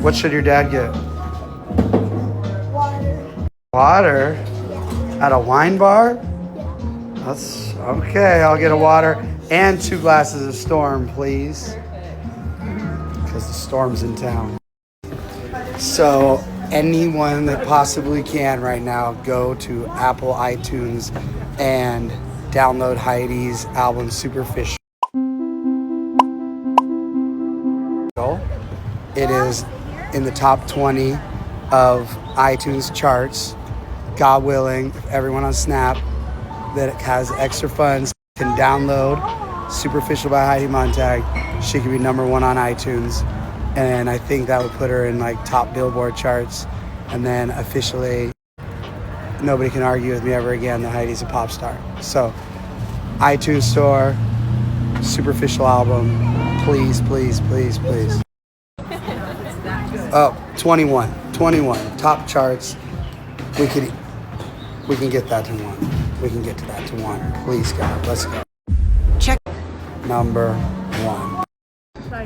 What should your dad get? Water. Water? Yeah. At a wine bar? Yeah. That's okay. I'll get a water and 2 glasses of Storm, please. Because the Storm's in town. So anyone that possibly can right now, go to Apple iTunes and download Heidi's album Superficial. It is in the top 20 of iTunes charts. God willing, if everyone on Snap that has extra funds can download Superficial by Heidi Montag, she could be #1 on iTunes. And I think that would put her in like top Billboard charts. And then officially, nobody can argue with me ever again that Heidi's a pop star. So, iTunes Store, Superficial album, please, please, please, please. Oh, 21, top charts. We can get that to 1. We can get to that to 1. Please, God, let's go. Check #1.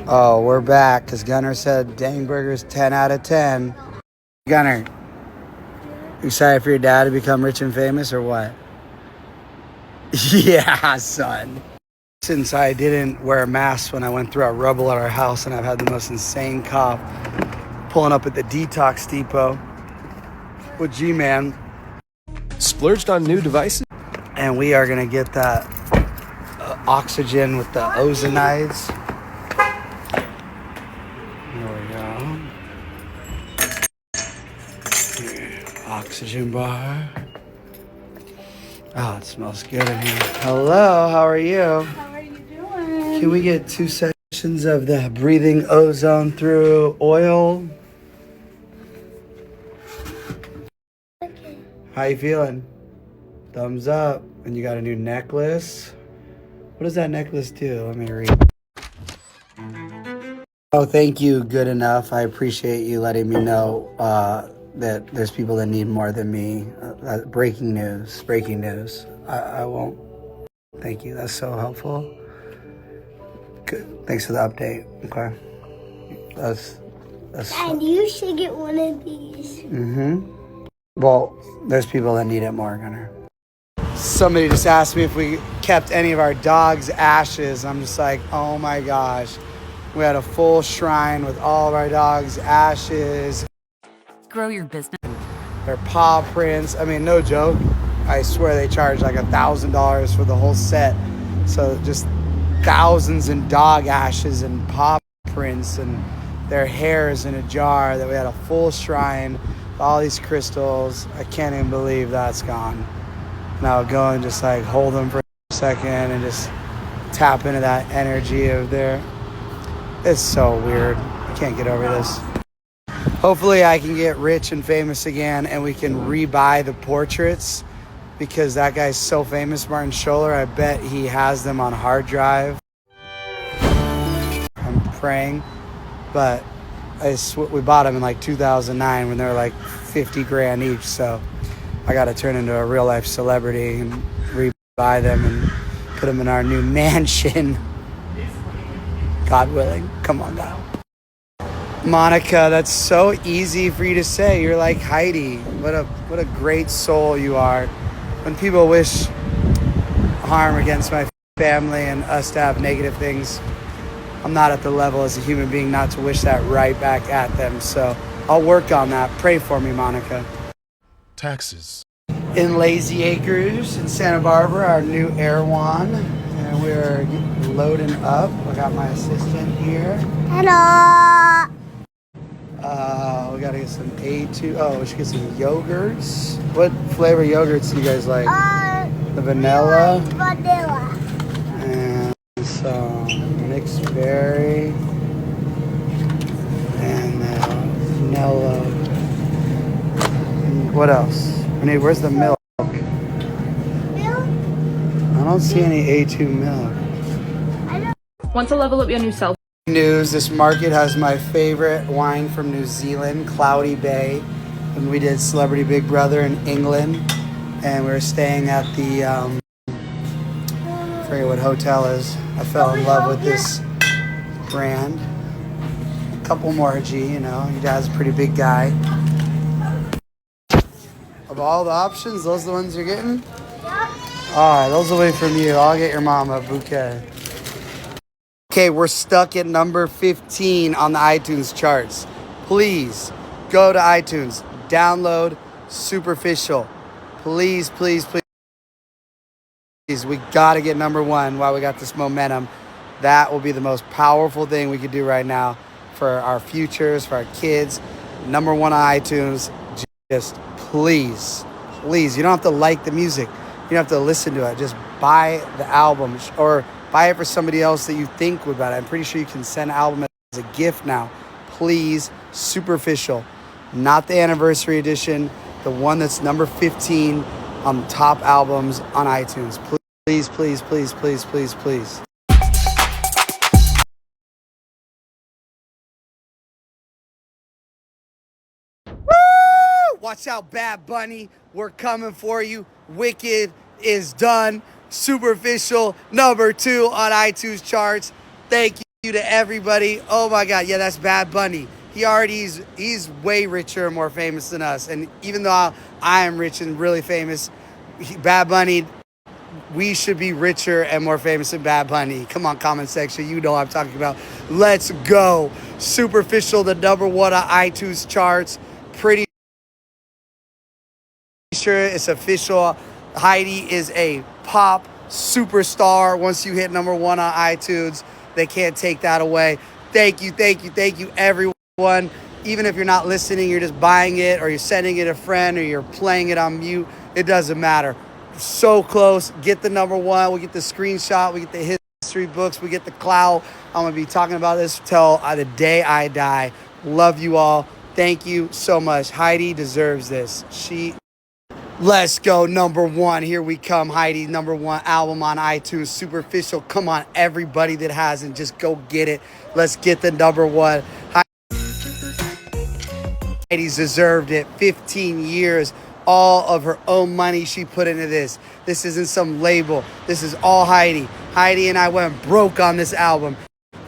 Oh, we're back because Gunner said Dangburger's 10 out of 10. Gunner, you excited for your dad to become rich and famous or what? Yeah, son. Since I didn't wear a mask when I went through our rubble at our house and I've had the most insane cough pulling up at the detox depot with G-Man. Splurged on new devices? And we are going to get that oxygen with the ozonides. Oxygen bar. Oh, it smells good in here. Hello, how are you? How are you doing? Can we get 2 sessions of the breathing ozone through oil? Okay. How you feeling? Thumbs up. And you got a new necklace. What does that necklace do? Let me read. Oh, thank you. Good enough. I appreciate you letting me know that there's people that need more than me. Breaking news. I won't. Thank you. That's so helpful. Good. Thanks for the update. Okay. That's And you should get one of these. Well, there's people that need it more, Gunner. Somebody just asked me if we kept any of our dogs' ashes. I'm just like, oh my gosh. We had a full shrine with all of our dogs' ashes. Grow your business. Their paw prints. I mean, no joke. I swear they charge like $1,000 for the whole set. So just thousands in dog ashes and paw prints and their hairs in a jar that we had a full shrine with all these crystals. I can't even believe that's gone. Now go and just like hold them for a second and just tap into that energy of their... It's so weird. I can't get over this. Hopefully I can get rich and famous again and we can rebuy the portraits because that guy's so famous, Martin Scholler. I bet he has them on hard drive. I'm praying, but we bought them in like 2009 when they were like 50 grand each. So I got to turn into a real life celebrity and rebuy them and put them in our new mansion. God willing. Come on now. Monica, that's so easy for you to say. You're like Heidi. What a great soul you are. When people wish harm against my family and us to have negative things, I'm not at the level as a human being not to wish that right back at them. So I'll work on that. Pray for me, Monica. Taxes. In Lazy Acres in Santa Barbara, our new Erewhon. And we're loading up. I got my assistant here. Hello. We gotta get some A2. Oh, we should get some yogurts. What flavor yogurts do you guys like? The vanilla. Vanilla. And some mixed berry. And vanilla. What else? Where's the milk? Milk? I don't see any A2 milk. Want to level up your new self? News, this market has my favorite wine from New Zealand, Cloudy Bay. And we did Celebrity Big Brother in England. And we were staying at the, I forget what hotel is. I fell in love with this brand. couple more, G. You know, your dad's a pretty big guy. Of all the options, those are the ones you're getting? All right, those away from you. I'll get your mom a bouquet. Okay, we're stuck at number 15 on the iTunes charts. Please go to iTunes, download Superficial. Please, please, please. We got to get number one while we got this momentum. That will be the most powerful thing we could do right now for our futures, for our kids. Number one on iTunes. Just please, please. You don't have to like the music. You don't have to listen to it. Just buy the album or buy it for somebody else that you think would buy it. I'm pretty sure you can send an album as a gift now. Please, Superficial. Not the anniversary edition. The one that's number 15 on the top albums on iTunes. Please, please, please, please, please, please. Woo! Watch out, Bad Bunny. We're coming for you. Wicked is done. Superficial, number 2 on iTunes charts. Thank you to everybody. Oh my God, yeah, that's Bad Bunny. He's way richer and more famous than us. And even though I am rich and really famous, Bad Bunny, we should be richer and more famous than Bad Bunny. Come on, comment section. You know what I'm talking about. Let's go. Superficial, the number 1 on iTunes charts. Pretty sure it's official. Heidi is a pop superstar. Once you hit number 1 on iTunes, they can't take that away. Thank you, thank you, thank you, everyone. Even if you're not listening, you're just buying it or you're sending it a friend or you're playing it on mute, it doesn't matter. So close. Get the number 1. We get the screenshot. We get the history books. We get the clout. I'm going to be talking about this till the day I die. Love you all. Thank you so much. Heidi deserves this. Let's go. Number 1. Here we come. Heidi, number 1 album on iTunes. Superficial. Come on, everybody that hasn't, just go get it. Let's get the number 1. Heidi's deserved it. 15 years. All of her own money she put into this. This isn't some label. This is all Heidi. Heidi and I went broke on this album.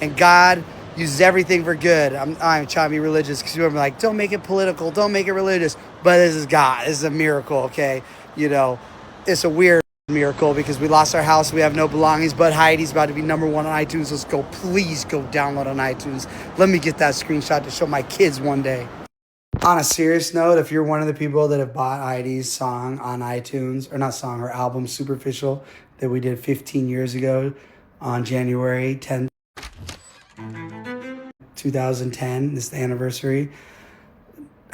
And God uses everything for good. I'm trying to be religious because people are like, don't make it political. Don't make it religious. But this is God. This is a miracle, okay? You know, it's a weird miracle because we lost our house. We have no belongings. But Heidi's about to be number 1 on iTunes. Let's go. Please go download on iTunes. Let me get that screenshot to show my kids one day. On a serious note, if you're one of the people that have bought Heidi's song on iTunes, or not song, her album Superficial that we did 15 years ago on January 10th, 2010, this is the anniversary,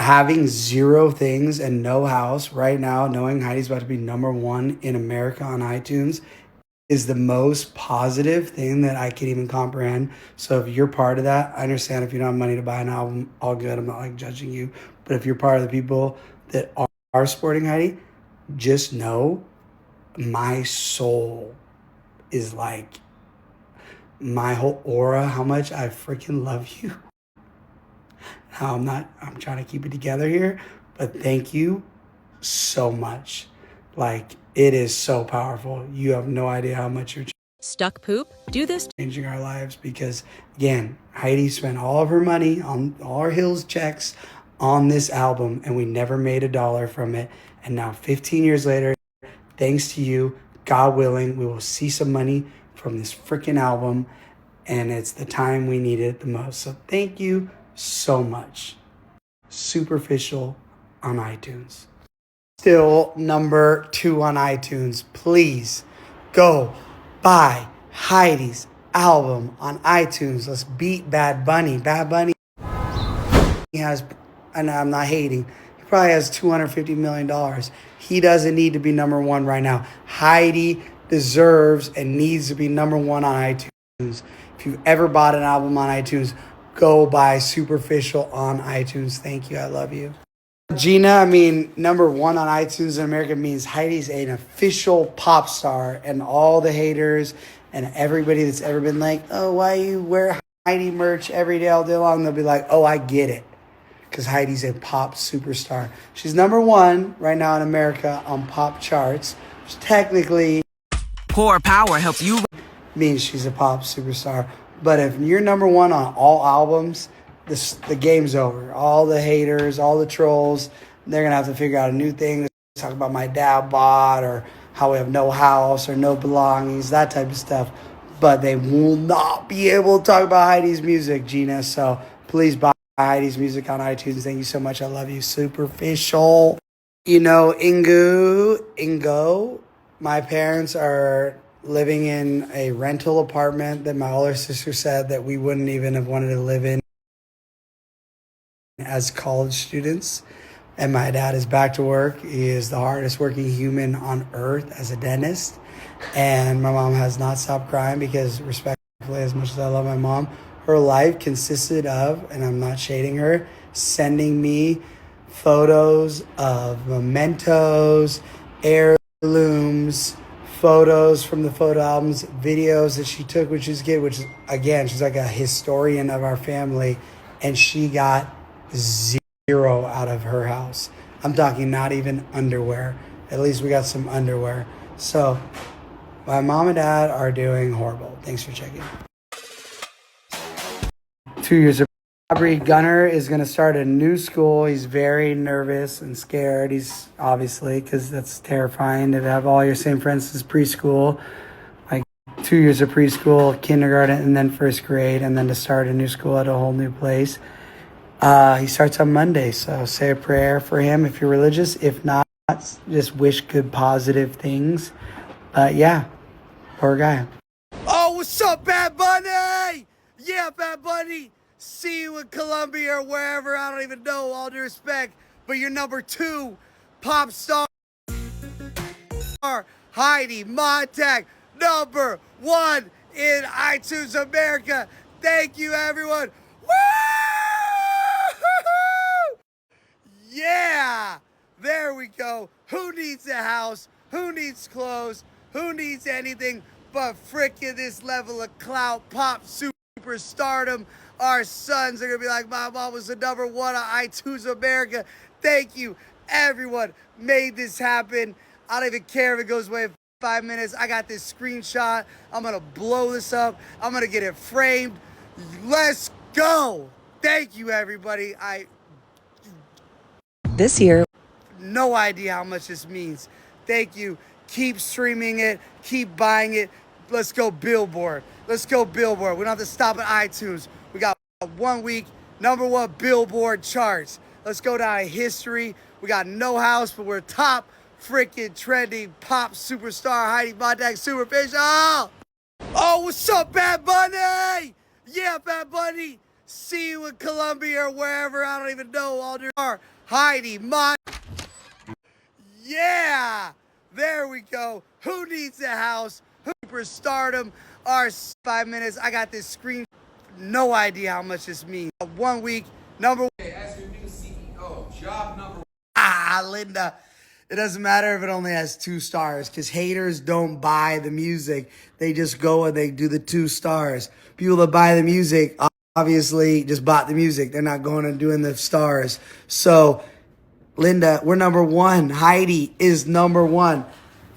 having 0 things and no house right now, knowing Heidi's about to be number 1 in America on iTunes is the most positive thing that I can even comprehend. So if you're part of that, I understand if you don't have money to buy an album, all good. I'm not like judging you. But if you're part of the people that are supporting Heidi, just know my soul is like my whole aura, how much I freaking love you. Now I'm trying to keep it together here, but thank you so much. Like, it is so powerful. You have no idea how much you're Stuck poop? Do this. changing our lives because, again, Heidi spent all of her money on all our Hills checks on this album, and we never made $1 from it. And now 15 years later, thanks to you, God willing, we will see some money from this freaking album, and it's the time we need it the most. So thank you so much. Superficial on iTunes. Still number 2 on iTunes. Please go buy Heidi's album on iTunes. Let's beat Bad Bunny. Bad Bunny has, and I'm not hating, he probably has $250 million. He doesn't need to be number 1 right now. Heidi deserves and needs to be number 1 on iTunes. If you've ever bought an album on iTunes, go buy Superficial on iTunes. Thank you. I love you. Gina, I mean, number 1 on iTunes in America means Heidi's an official pop star, and all the haters and everybody that's ever been like, oh, why you wear Heidi merch every day, all day long? They'll be like, oh, I get it. Because Heidi's a pop superstar. She's number 1 right now in America on pop charts, which technically Core Power helps you. means she's a pop superstar. But if you're number 1 on all albums, the game's over. All the haters, all the trolls, they're gonna have to figure out a new thing to talk about my dad bought or how we have no house or no belongings, that type of stuff. But they will not be able to talk about Heidi's music, Gina. So please buy Heidi's music on iTunes. Thank you so much. I love you. Superficial. You know, Ingo, my parents are living in a rental apartment that my older sister said that we wouldn't even have wanted to live in as college students. And my dad is back to work. He is the hardest working human on earth as a dentist. And my mom has not stopped crying because, respectfully, as much as I love my mom, her life consisted of, and I'm not shading her, sending me photos of mementos, heirlooms, photos from the photo albums, videos that she took, which is good, which is, again, she's like a historian of our family, and she got zero out of her house. I'm talking not even underwear. At least we got some underwear. So my mom and dad are doing horrible. Thanks for checking. 2 years of Aubrey Gunner is going to start a new school. He's very nervous and scared. He's obviously, because that's terrifying to have all your same friends since preschool, like 2 years of preschool, kindergarten, and then first grade, and then to start a new school at a whole new place. He starts on Monday, so say a prayer for him if you're religious. If not, just wish good, positive things. Yeah, poor guy. Oh, what's up, Bad Bunny? Yeah, Bad Bunny. See you in Colombia or wherever. I don't even know, all due respect. But you're number 2 pop star. Heidi Montag, number 1 in iTunes America. Thank you, everyone. Woo! Yeah! There we go. Who needs a house? Who needs clothes? Who needs anything but frickin' this level of clout, pop superstardom? Our sons are gonna be like, my mom was the number 1 on iTunes America. Thank you, everyone made this happen. I don't even care if it goes away in 5 minutes. I got this screenshot. I'm gonna blow this up. I'm gonna get it framed. Let's go. Thank you, everybody. This year, No idea how much this means. Thank you. Keep streaming it. Keep buying it. Let's go Billboard. Let's go Billboard. We don't have to stop at iTunes. We got 1 week, number 1 Billboard charts. Let's go down history. We got no house, but we're top freaking trending pop superstar Heidi Montag Superficial. Oh, what's up, Bad Bunny? Yeah, Bad Bunny. See you in Colombia or wherever. I don't even know, all due Heidi Montag. Yeah, there we go. Who needs a house? Superstardom. Our 5 minutes. I got this screen. No idea how much this means. 1 week, number 1. As your new CEO, job number Linda. It doesn't matter if it only has 2 stars because haters don't buy the music. They just go and they do the 2 stars. People that buy the music obviously just bought the music. They're not going and doing the stars. So, Linda, we're number 1. Heidi is number 1.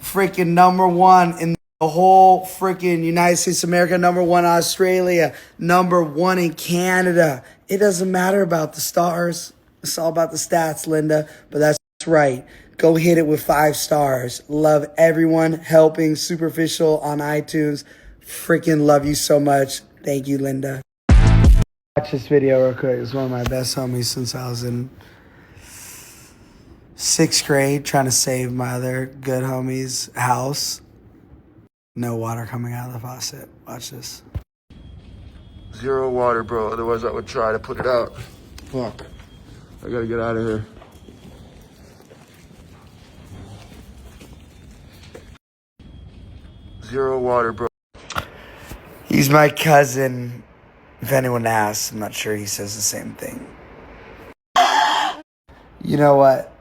Freaking number 1 in the whole freaking United States of America. Number 1 Australia. Number 1 in Canada. It doesn't matter about the stars. It's all about the stats, Linda. But that's right. Go hit it with 5 stars. Love everyone helping Superficial on iTunes. Freaking love you so much. Thank you, Linda. Watch this video real quick. It's one of my best homies since I was in 6th grade trying to save my other good homie's house. No water coming out of the faucet. Watch this. 0 water, bro. Otherwise, I would try to put it out. Fuck. I gotta get out of here. Zero water, bro. He's my cousin. If anyone asks, I'm not sure he says the same thing. You know what,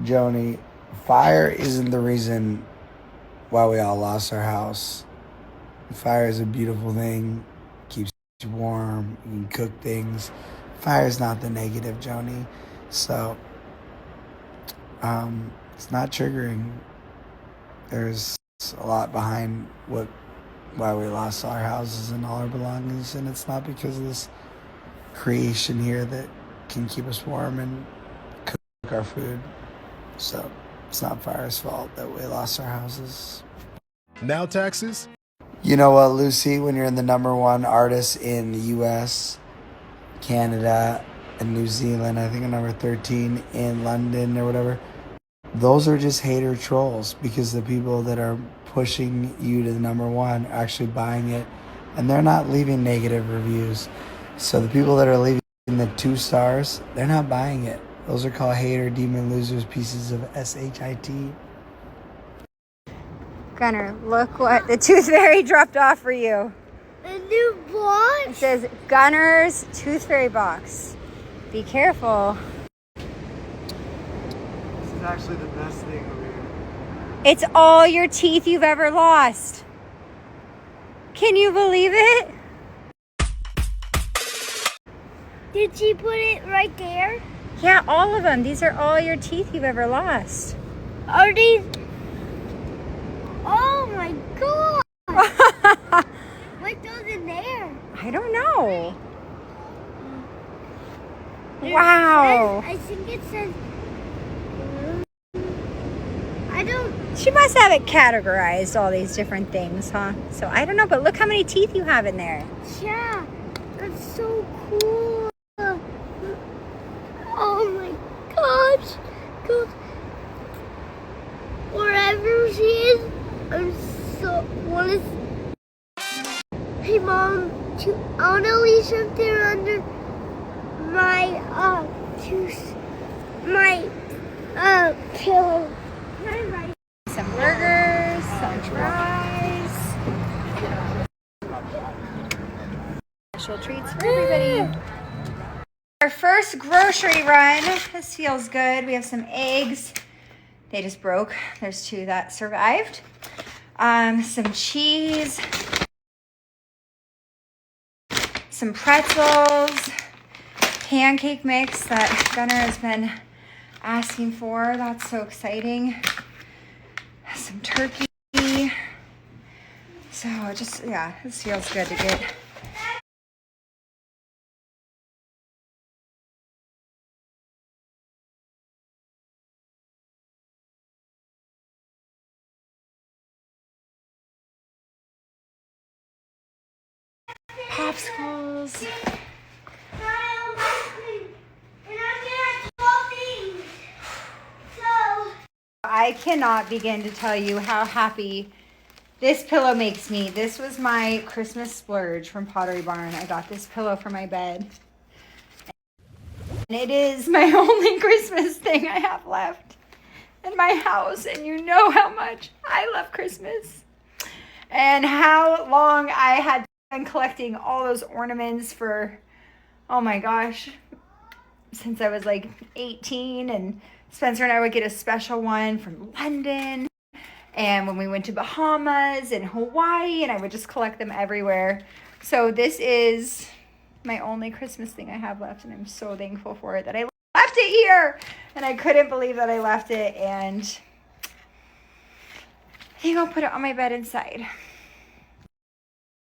Joni? Fire isn't the reason why we all lost our house. Fire is a beautiful thing. Keeps you warm. You can cook things. Fire is not the negative, Joni. So, it's not triggering. There's a lot behind why we lost our houses and all our belongings, and it's not because of this creation here that can keep us warm and cook our food. So it's not fire's fault that we lost our houses. Now taxes? You know what, Lucy? When you're in the #1 artist in the U.S., Canada, and New Zealand, I think number 13 in London or whatever, those are just hater trolls because the people that are pushing you to the #1 are actually buying it, and they're not leaving negative reviews. So the people that are leaving the 2 stars, they're not buying it. Those are called hater, demon, losers, pieces of shit. Gunner, look what the Tooth Fairy dropped off for you. A new box? It says Gunner's Tooth Fairy box. Be careful. This is actually the best thing over here. It's all your teeth you've ever lost. Can you believe it? Did she put it right there? Yeah, all of them. These are all your teeth you've ever lost. Are these? Oh my god! What goes in there? I don't know. Wow. I think it says. I don't. She must have it categorized, all these different things, huh? So I don't know, but look how many teeth you have in there. Yeah, that's so cool. Oh my gosh. God. Wherever she is, I'm so. What is. Hey mom, I want to leave something under my pillow. Can I write? Some burgers, some fries. Special treats for everybody. Our first grocery run. This feels good. We have some eggs. They just broke. There's 2 that survived. Some cheese. Some pretzels. Pancake mix that Gunner has been asking for. That's so exciting. Some turkey. So just, yeah, this feels good to get. Popsicles. I cannot begin to tell you how happy this pillow makes me. This was my Christmas splurge from Pottery Barn. I got this pillow for my bed. And it is my only Christmas thing I have left in my house. And you know how much I love Christmas. And how long I had been collecting all those ornaments for, oh my gosh, since I was like 18. And Spencer and I would get a special one from London. And when we went to Bahamas and Hawaii, and I would just collect them everywhere. So this is my only Christmas thing I have left, and I'm so thankful for it that I left it here. And I couldn't believe that I left it, and I think I'll put it on my bed inside.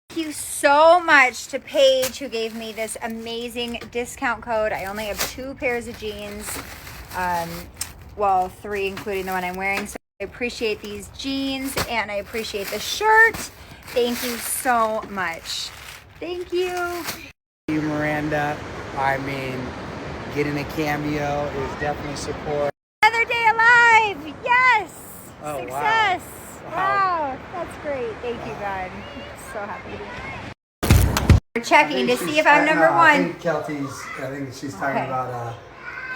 Thank you so much to Paige, who gave me this amazing discount code. I only have 2 pairs of jeans. Well, 3 including the one I'm wearing. So I appreciate these jeans and I appreciate the shirt. Thank you so much. Thank you. You, Miranda. I mean, getting a cameo is definitely support. Another day alive. Yes. Oh, Success. Wow. Wow. That's great. Thank you, God. I'm so happy to be here. We're checking to see if I'm number 1. I think she's talking Okay. about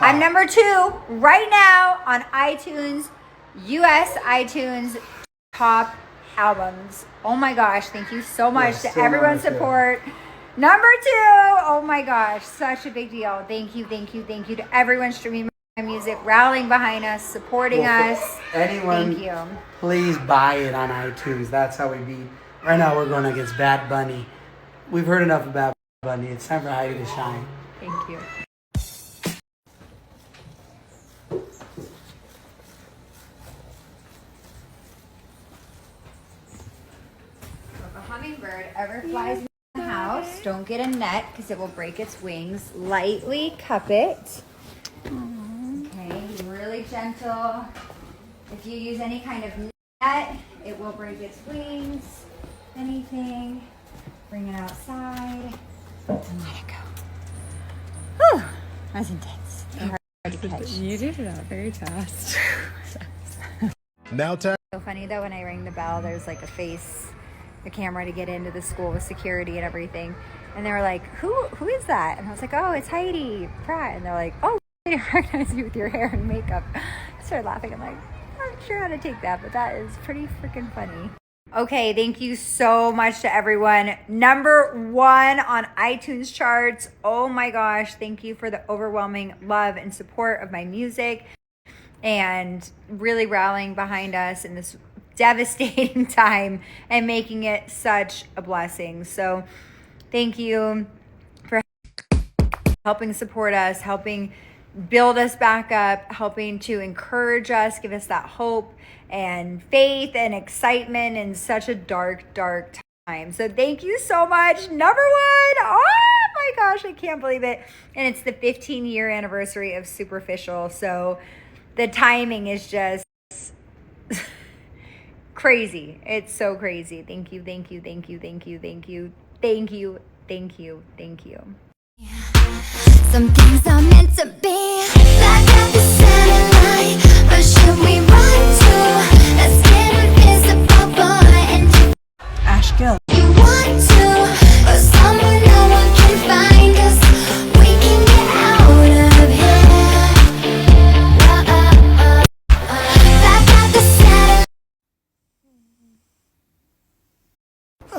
I'm number 2 right now on iTunes, US iTunes top albums. Oh my gosh, thank you so much to still everyone's number 2. support. Number 2, oh my gosh, such a big deal. Thank you to everyone streaming my music, rallying behind us, supporting us. Anyone, Thank you. please buy it on iTunes. That's how we beat. Right now we're going against Bad Bunny. We've heard enough of Bad Bunny. It's time for Heidi to shine. Thank you. If a hummingbird ever flies in the house, house. Don't get a net because it will break its wings. Lightly cup it. Okay, really gentle. If you use any kind of net, it will break its wings. Anything. Bring it outside and let it go. Whew, that was intense. And hard to catch. You did it out very fast. Now taxes. So funny though, when I rang the bell, there's like a camera to get into the school with security and everything. And they were like, who is that? And I was like, oh, it's Heidi Pratt. And they're like, oh, I didn't recognize you with your hair and makeup. I started laughing. I'm like, I'm not sure how to take that, but that is pretty freaking funny. Okay, thank you so much to everyone. Number 1 on iTunes charts. Oh my gosh, thank you for the overwhelming love and support of my music and really rallying behind us in this devastating time and making it such a blessing. So thank you for helping support us, helping build us back up, helping to encourage us, give us that hope and faith and excitement in such a dark time. So thank you so much. Number 1. Oh my gosh, I can't believe it. And it's the 15-year anniversary of Superficial. So the timing is just crazy. It's so crazy. Thank you. Some things are meant to be, like at the center line. But should we run to? Let's get invisible, boy, and Ash Gill. you want to, or somewhere no one can find us. We can get out of here. Back at the center.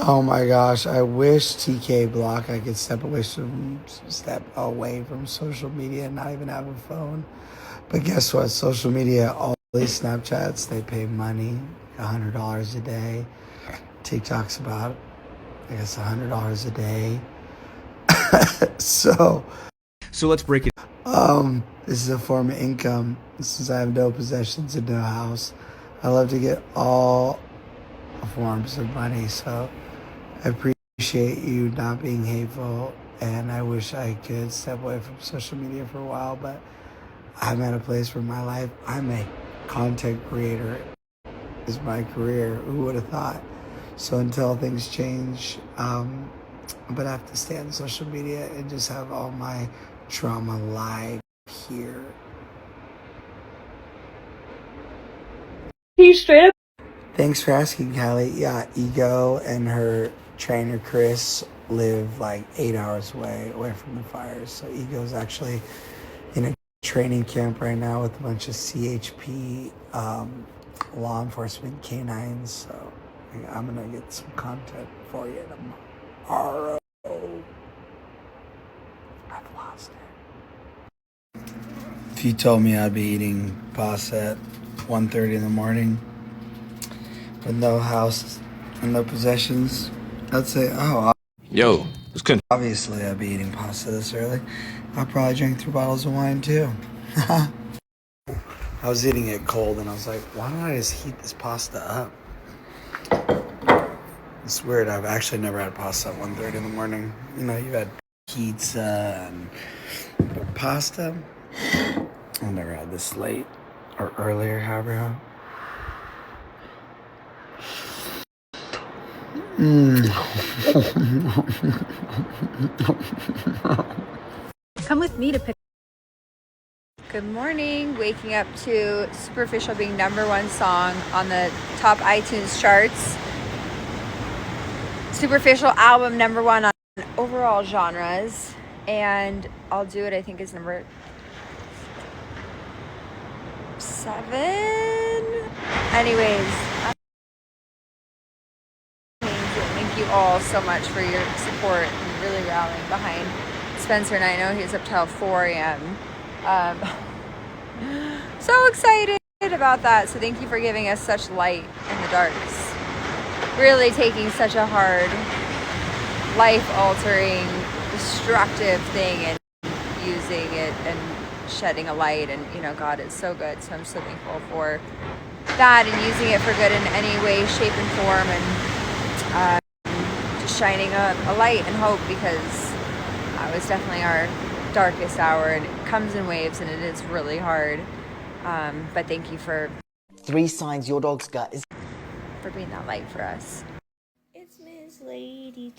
Oh my gosh, I wish TK Block I could step away from social media and not even have a phone. But guess what? Social media, all these Snapchats, they pay money, $100 a day. TikTok's about, I guess, $100 a day. So let's break it. this is a form of income. Since I have no possessions and no house, I love to get all forms of money. So I appreciate you not being hateful, and I wish I could step away from social media for a while, but I'm at a place where my life, I'm a content creator, is my career. Who would have thought? So until things change, I'm gonna have to stay on social media and just have all my trauma live here. He straight up. Thanks for asking, Callie. Yeah, Ego and her trainer Chris live like 8 hours away from the fires. So Ego's actually in a training camp right now with a bunch of CHP law enforcement canines. So I'm gonna get some content for you tomorrow. I've lost it. If you told me I'd be eating pasta at 1:30 in the morning with no house and no possessions, I'd say, oh, Yo, it's good. obviously I'd be eating pasta this early. I'll probably drink 3 bottles of wine too. I was eating it cold and I was like, why don't I just heat this pasta up? It's weird. I've actually never had pasta at 1:30 in the morning. You know, you've had pizza and pasta. I've never had this late or earlier, however. Come with me to pick. Good morning. Waking up to Superficial being #1 song on the top iTunes charts. Superficial album #1 on overall genres. And I'll Do It, I think, is number 7. Anyways, thank you all so much for your support and really rallying behind Spencer. And I know he was up till 4 a.m. So excited about that. So thank you for giving us such light in the darks. Really taking such a hard, life-altering, destructive thing and using it and shedding a light. And, you know, God is so good. So I'm so thankful for that and using it for good in any way, shape, and form. And just shining a light and hope, because it was definitely our darkest hour, and it comes in waves and it is really hard. But thank you for 3 signs your dog's gut is being that light for us. It's Miss Lady.